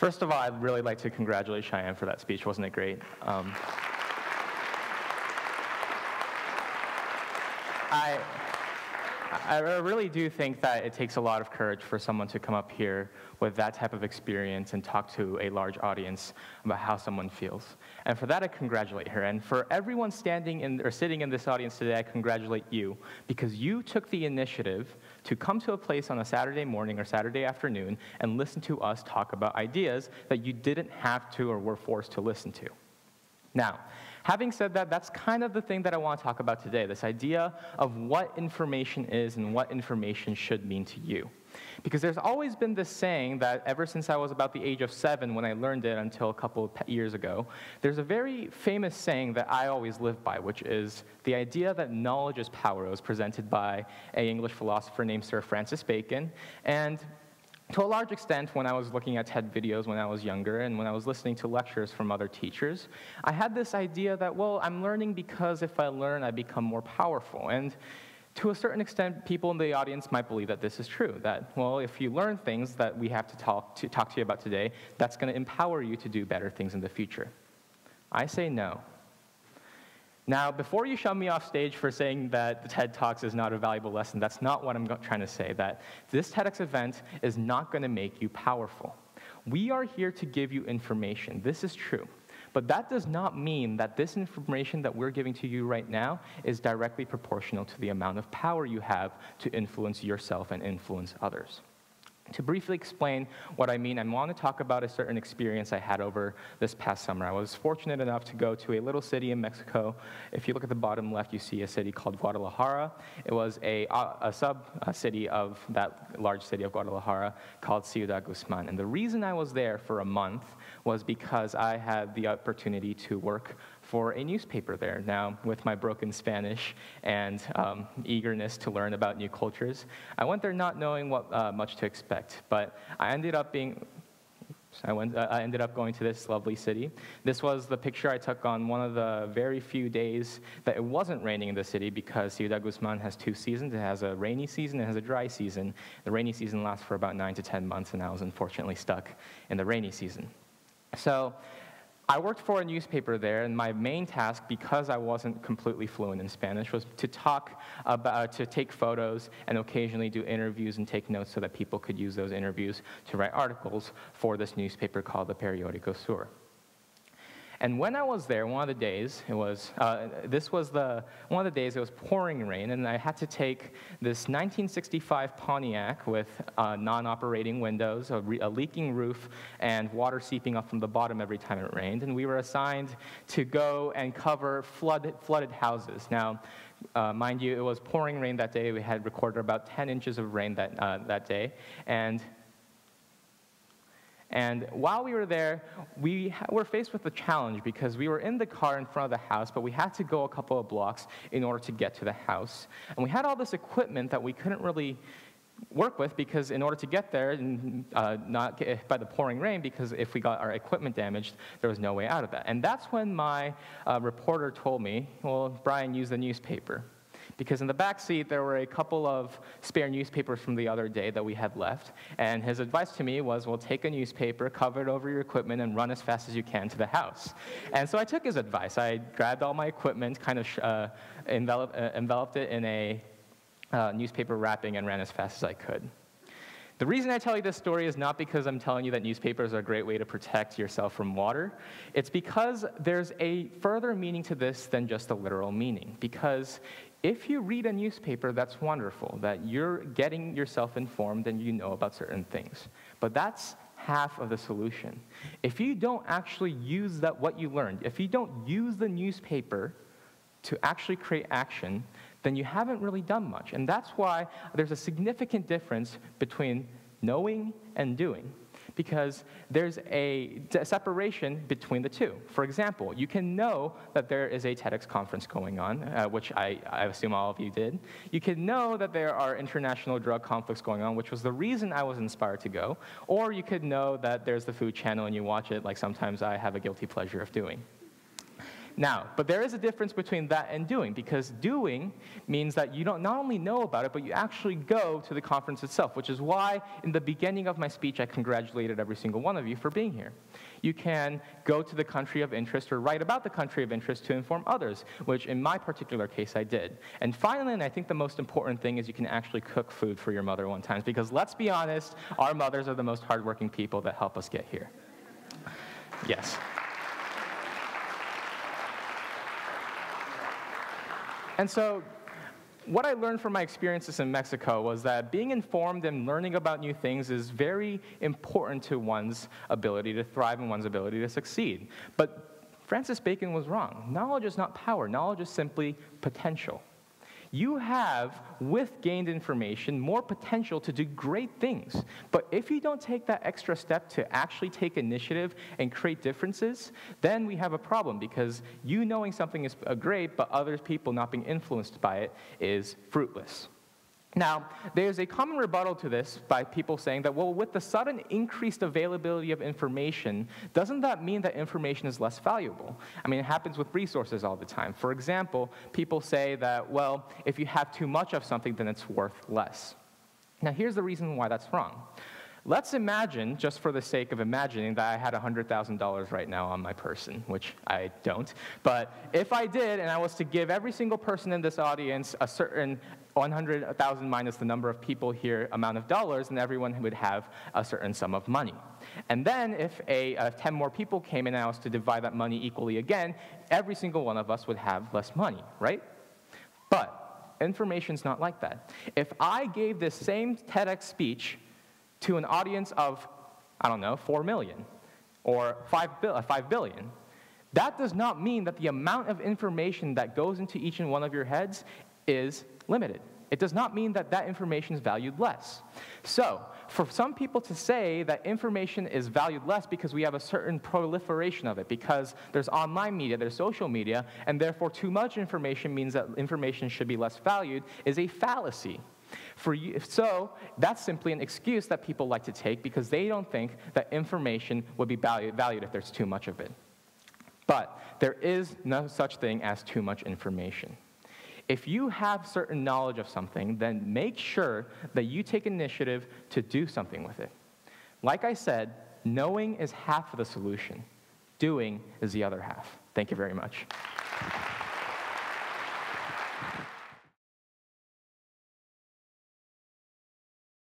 First of all, I'd really like to congratulate Cheyenne for that speech. Wasn't it great? I really do think that it takes a lot of courage for someone to come up here with that type of experience and talk to a large audience about how someone feels. And for that, I congratulate her. And for everyone standing in or sitting in this audience today, I congratulate you because you took the initiative to come to a place on a Saturday morning or Saturday afternoon and listen to us talk about ideas that you didn't have to or were forced to listen to. Now, having said that, that's kind of the thing that I want to talk about today, this idea of what information is and what information should mean to you. Because there's always been this saying that ever since I was about the age of 7 when I learned it until a couple of years ago, there's a very famous saying that I always live by, which is the idea that knowledge is power. It was presented by an English philosopher named Sir Francis Bacon. And to a large extent, when I was looking at TED videos when I was younger and when I was listening to lectures from other teachers, I had this idea that, well, I'm learning because if I learn, I become more powerful. And to a certain extent, people in the audience might believe that this is true, that, well, if you learn things that we have to talk to you about today, that's going to empower you to do better things in the future. I say no. Now, before you shove me off stage for saying that the TED Talks is not a valuable lesson, that's not what I'm trying to say, that this TEDx event is not going to make you powerful. We are here to give you information. This is true. But that does not mean that this information that we're giving to you right now is directly proportional to the amount of power you have to influence yourself and influence others. To briefly explain what I mean, I want to talk about a certain experience I had over this past summer. I was fortunate enough to go to a little city in Mexico. If you look at the bottom left, you see a city called Guadalajara. It was a sub-city of that large city of Guadalajara called Ciudad Guzman. And the reason I was there for a month was because I had the opportunity to work for a newspaper there. Now, with my broken Spanish and eagerness to learn about new cultures, I went there not knowing what much to expect. But I ended up going to this lovely city. This was the picture I took on one of the very few days that it wasn't raining in the city, because Ciudad Guzman has 2 seasons. It has a rainy season, it has a dry season. The rainy season lasts for about 9 to 10 months, and I was unfortunately stuck in the rainy season. So I worked for a newspaper there, and my main task, because I wasn't completely fluent in Spanish, was to to take photos and occasionally do interviews and take notes so that people could use those interviews to write articles for this newspaper called the Periódico Sur. And when I was there, one of the days, it was pouring rain, and I had to take this 1965 Pontiac with non-operating windows, a leaking roof, and water seeping up from the bottom every time it rained. And we were assigned to go and cover flooded houses. Now, mind you, it was pouring rain that day. We had recorded about 10 inches of rain that day. And while we were there, we were faced with a challenge, because we were in the car in front of the house, but we had to go a couple of blocks in order to get to the house. And we had all this equipment that we couldn't really work with, because in order to get there and not get hit by the pouring rain, because if we got our equipment damaged, there was no way out of that. And that's when my reporter told me, well, Brian, use the newspaper. Because in the back seat, there were a couple of spare newspapers from the other day that we had left. And his advice to me was, well, take a newspaper, cover it over your equipment, and run as fast as you can to the house. And so I took his advice. I grabbed all my equipment, kind of enveloped it in a newspaper wrapping, and ran as fast as I could. The reason I tell you this story is not because I'm telling you that newspapers are a great way to protect yourself from water. It's because there's a further meaning to this than just a literal meaning. Because if you read a newspaper, that's wonderful, that you're getting yourself informed and you know about certain things. But that's half of the solution. If you don't actually use what you learned, if you don't use the newspaper to actually create action, then you haven't really done much. And that's why there's a significant difference between knowing and doing, because there's a separation between the two. For example, you can know that there is a TEDx conference going on, which I assume all of you did. You can know that there are international drug conflicts going on, which was the reason I was inspired to go. Or you could know that there's the Food Channel and you watch it, like sometimes I have a guilty pleasure of doing. Now, but there is a difference between that and doing, because doing means that you don't not only know about it, but you actually go to the conference itself, which is why in the beginning of my speech I congratulated every single one of you for being here. You can go to the country of interest or write about the country of interest to inform others, which in my particular case I did. And finally, and I think the most important thing, is you can actually cook food for your mother one time, because let's be honest, our mothers are the most hardworking people that help us get here. Yes. And so what I learned from my experiences in Mexico was that being informed and learning about new things is very important to one's ability to thrive and one's ability to succeed. But Francis Bacon was wrong. Knowledge is not power. Knowledge is simply potential. You have, with gained information, more potential to do great things. But if you don't take that extra step to actually take initiative and create differences, then we have a problem, because you knowing something is great, but other people not being influenced by it is fruitless. Now, there's a common rebuttal to this by people saying that, well, with the sudden increased availability of information, doesn't that mean that information is less valuable? I mean, it happens with resources all the time. For example, people say that, well, if you have too much of something, then it's worth less. Now, here's the reason why that's wrong. Let's imagine, just for the sake of imagining, that I had $100,000 right now on my person, which I don't. But if I did, and I was to give every single person in this audience a certain 100,000 minus the number of people here amount of dollars, and everyone would have a certain sum of money. And then if 10 more people came in and I was to divide that money equally again, every single one of us would have less money, right? But information's not like that. If I gave this same TEDx speech to an audience of, I don't know, 4 million or 5 billion, that does not mean that the amount of information that goes into each and one of your heads is limited. It does not mean that that information is valued less. So, for some people to say that information is valued less because we have a certain proliferation of it, because there's online media, there's social media, and therefore too much information means that information should be less valued, is a fallacy. So that's simply an excuse that people like to take because they don't think that information would be valued if there's too much of it. But there is no such thing as too much information. If you have certain knowledge of something, then make sure that you take initiative to do something with it. Like I said, knowing is half of the solution. Doing is the other half. Thank you very much.